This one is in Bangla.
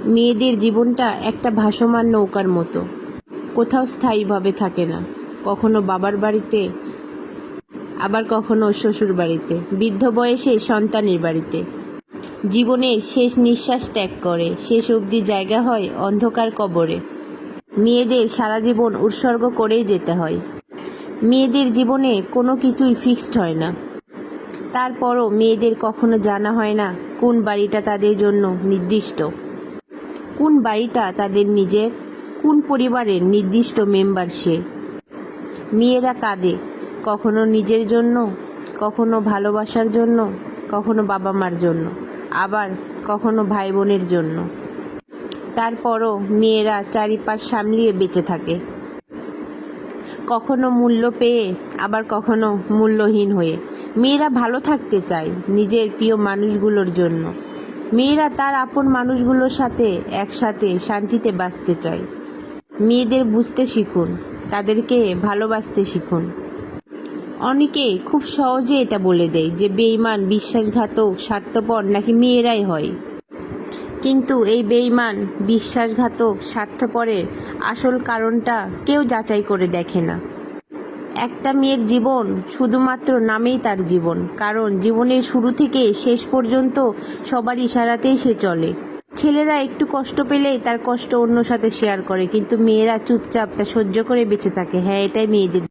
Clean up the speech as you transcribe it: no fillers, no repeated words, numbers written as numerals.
মেয়েদের জীবনটা একটা ভাসমান নৌকার মতো, কোথাও স্থায়ীভাবে থাকে না। কখনো বাবার বাড়িতে, আবার কখনো শ্বশুর বাড়িতে, বৃদ্ধ বয়সে সন্তানের বাড়িতে। জীবনের শেষ নিঃশ্বাস ত্যাগ করে শেষ অবধি জায়গা হয় অন্ধকার কবরে। মেয়েদের সারা জীবন উৎসর্গ করেই যেতে হয়। মেয়েদের জীবনে কোনো কিছুই ফিক্সড হয় না। তারপরও মেয়েদের কখনো জানা হয় না কোন বাড়িটা তাদের জন্য নির্দিষ্ট, কোন বাড়িটা তাদের নিজের, কোন পরিবারের নির্দিষ্ট মেম্বার সে। মেয়েরা কাঁদে, কখনো নিজের জন্য, কখনো ভালোবাসার জন্য, কখনো বাবা মার জন্য, আবার কখনো ভাই বোনের জন্য। তারপরও মেয়েরা চারিপাশ সামলিয়ে বেঁচে থাকে, কখনো মূল্য পেয়ে, আবার কখনো মূল্যহীন হয়ে। মেয়েরা ভালো থাকতে চায় নিজের প্রিয় মানুষগুলোর জন্য। মেয়েরা তার আপন মানুষগুলোর সাথে একসাথে শান্তিতে বাঁচতে চায়। মেয়েদের বুঝতে শিখুন, তাদেরকে ভালোবাসতে শিখুন। অনেকে খুব সহজে এটা বলে দেয় যে বেঈমান, বিশ্বাসঘাতক, স্বার্থপর নাকি মেয়েরাই হয়। কিন্তু এই বেঈমান, বিশ্বাসঘাতক, স্বার্থপরের আসল কারণটা কেউ যাচাই করে দেখে না। একটা মেয়ের জীবন শুধুমাত্র নামেই তার জীবন, কারণ জীবনের শুরু থেকে শেষ পর্যন্ত সবার ইশারাতেই সে চলে। ছেলেরা একটু কষ্ট পেলেই তার কষ্ট অন্য সাথে শেয়ার করে, কিন্তু মেয়েরা চুপচাপ তা সহ্য করে বেঁচে থাকে। হ্যাঁ, এটাই মেয়েদের